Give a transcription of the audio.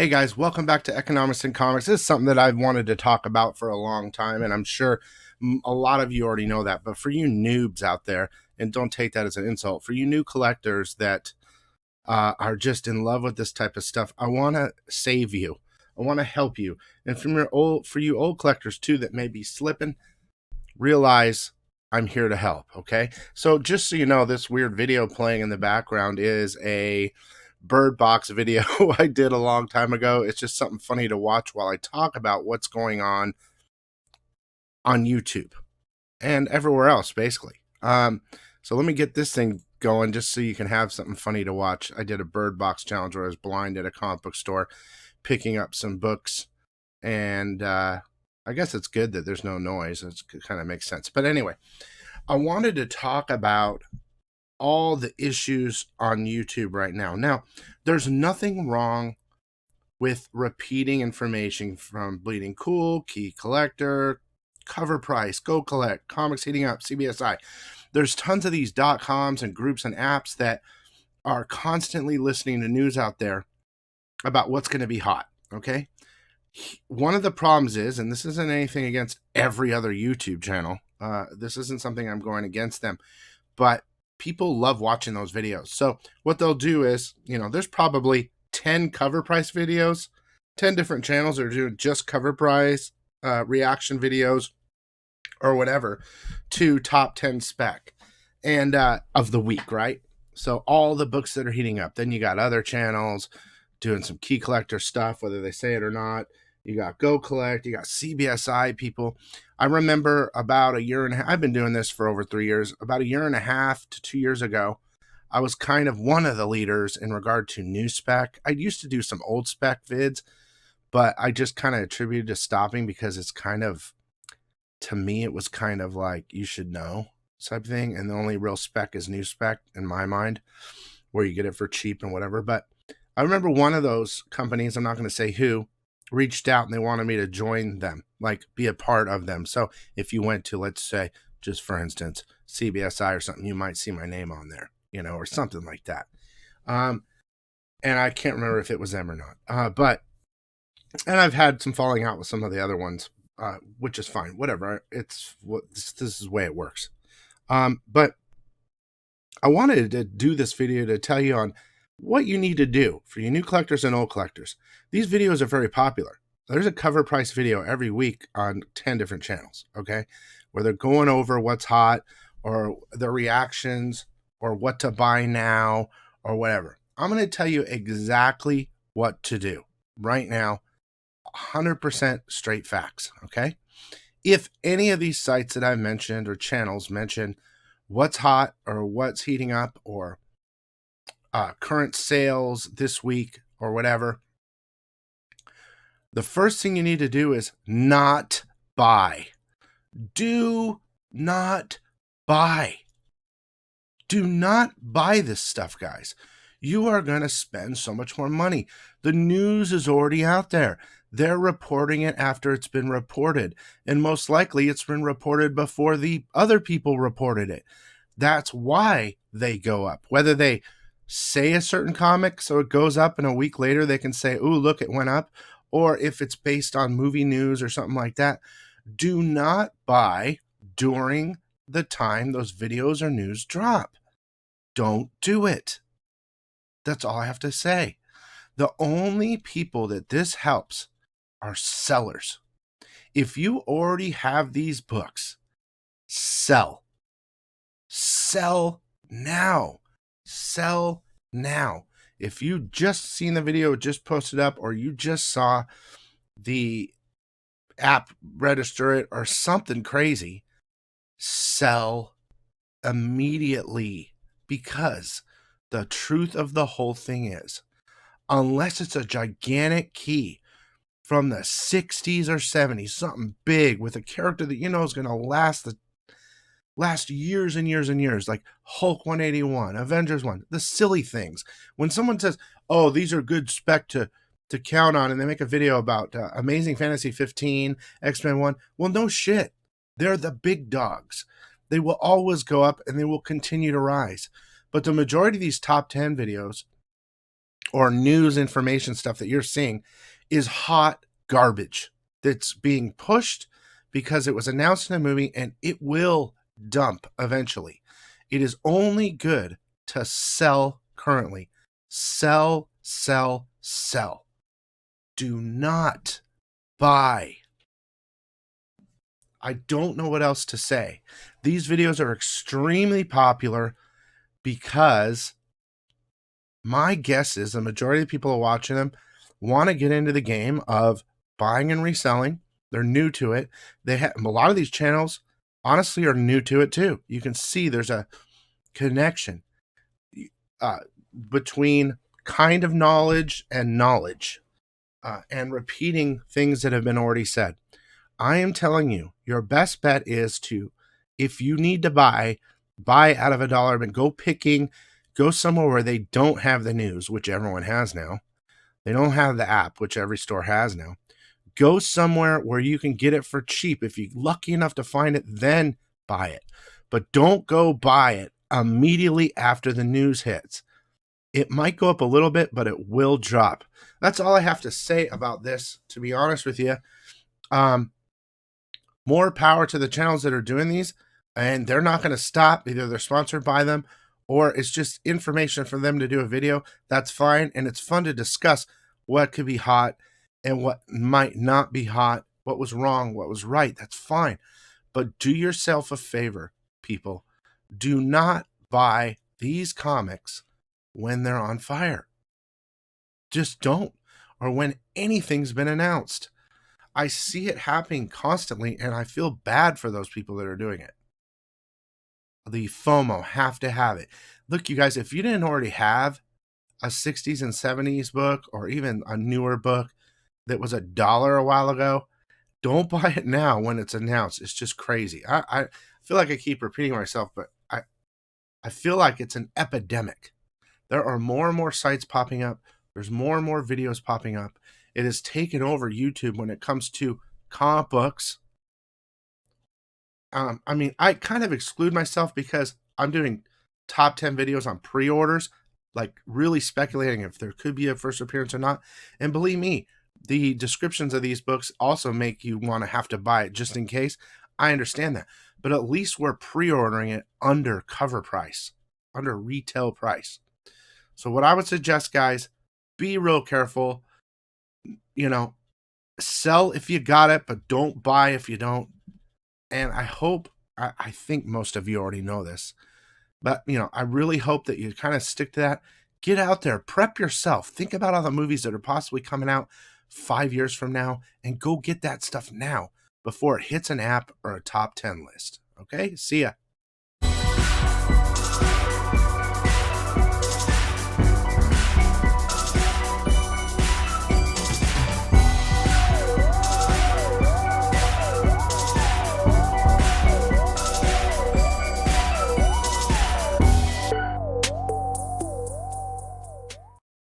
Hey guys, welcome back to Economics and Comics. This is something that I've wanted to talk about for a long time, and I'm sure a lot of you already know that. But for you noobs out there, and don't take that as an insult, for you new collectors that are just in love with this type of stuff, I want to save you. I want to help you. And for you old collectors too that may be slipping, realize I'm here to help. Okay, so just so you know, this weird video playing in the background is a bird box video I did a long time ago. It's just something funny to watch while I talk about what's going on YouTube and everywhere else, basically. So let me get this thing going just so you can have something funny to watch. I did a bird box challenge where I was blind at a comic book store picking up some books, and I guess it's good that there's no noise. It kind of makes sense. But anyway, I wanted to talk about all the issues on YouTube right now. Now, there's nothing wrong with repeating information from Bleeding Cool, Key Collector, Cover Price, Go Collect, Comics Heating Up, CBSI. There's tons of these .coms and groups and apps that are constantly listening to news out there about what's going to be hot, okay? One of the problems is, and this isn't anything against every other YouTube channel, this isn't something I'm going against them, but people love watching those videos. So what they'll do is, there's probably 10 cover price videos, 10 different channels are doing just cover price reaction videos or whatever to top 10 spec and of the week, right? So all the books that are heating up. Then you got other channels doing some key collector stuff, whether they say it or not. You got Go Collect, you got CBSI people. I remember about a year and a half, I've been doing this for over 3 years, about a year and a half to 2 years ago, I was kind of one of the leaders in regard to new spec. I used to do some old spec vids, but I just kind of attributed to stopping because it's kind of, to me, it was kind of like, you should know type thing. And the only real spec is new spec in my mind, where you get it for cheap and whatever. But I remember one of those companies, I'm not going to say who, reached out and they wanted me to join them, like be a part of them. So if you went to, let's say, just for instance, CBSI or something, you might see my name on there, or something like that. And I can't remember if it was them or not. And I've had some falling out with some of the other ones, which is fine, whatever. This is the way it works. But I wanted to do this video to tell you on what you need to do for you new collectors and old collectors. These videos are very popular. There's a cover price video every week on 10 different channels, okay? Where they're going over what's hot or the reactions or what to buy now or whatever. I'm going to tell you exactly what to do right now. 100% straight facts, okay? If any of these sites that I've mentioned or channels mention what's hot or what's heating up or current sales this week or whatever, the first thing you need to do is not buy. Do not buy. Do not buy this stuff, guys. You are going to spend so much more money. The news is already out there. They're reporting it after it's been reported. And most likely it's been reported before the other people reported it. That's why they go up. Whether they say a certain comic so it goes up and a week later they can say, ooh, look, it went up. Or if it's based on movie news or something like that, do not buy during the time those videos or news drop. Don't do it. That's all I have to say. The only people that this helps are sellers. If you already have these books, sell. Sell now. Sell now. If you just seen the video, just posted up, or you just saw the app register it or something crazy, sell immediately. Because the truth of the whole thing is, unless it's a gigantic key from the 60s or 70s, something big with a character that is going to last years and years and years, like Hulk 181, Avengers 1, the silly things. When someone says, oh, these are good spec to count on, and they make a video about Amazing Fantasy 15, X-Men 1, well, no shit. They're the big dogs. They will always go up and they will continue to rise. But the majority of these top 10 videos or news information stuff that you're seeing is hot garbage that's being pushed because it was announced in a movie and it will dump eventually. It is only good to sell currently. Sell, sell, sell. Do not buy. I don't know what else to say. These videos are extremely popular because my guess is the majority of the people watching them want to get into the game of buying and reselling. They're new to it. They have a lot of these channels, honestly, are new to it too. You can see there's a connection between kind of knowledge and knowledge, and repeating things that have been already said. I am telling you, your best bet is to, if you need to buy out of $1, but go somewhere where they don't have the news, which everyone has now. They don't have the app, which every store has now. Go somewhere where you can get it for cheap. If you're lucky enough to find it, then buy it. But don't go buy it immediately after the news hits. It might go up a little bit, but it will drop. That's all I have to say about this, to be honest with you. More power to the channels that are doing these, and they're not going to stop. Either they're sponsored by them or it's just information for them to do a video. That's fine, and it's fun to discuss what could be hot and what might not be hot, what was wrong, what was right. That's fine. But do yourself a favor, people. Do not buy these comics when they're on fire. Just don't. Or when anything's been announced. I see it happening constantly, and I feel bad for those people that are doing it. The FOMO, have to have it. Look, you guys, if you didn't already have a 60s and 70s book or even a newer book that was $1 a while ago, don't buy it now when it's announced. It's just crazy. I feel like I keep repeating myself, but I feel like it's an epidemic. There are more and more sites popping up. There's more and more videos popping up. It has taken over YouTube when it comes to comic books. I mean, I kind of exclude myself because I'm doing top 10 videos on pre-orders, like really speculating if there could be a first appearance or not. And believe me, the descriptions of these books also make you want to have to buy it just in case. I understand that. But at least we're pre-ordering it under cover price, under retail price. So what I would suggest, guys, be real careful. You know, sell if you got it, but don't buy if you don't. And I think most of you already know this, but, you know, I really hope that you kind of stick to that. Get out there, prep yourself. Think about all the movies that are possibly coming out 5 years from now and go get that stuff now before it hits an app or a top 10 list. Okay? See ya.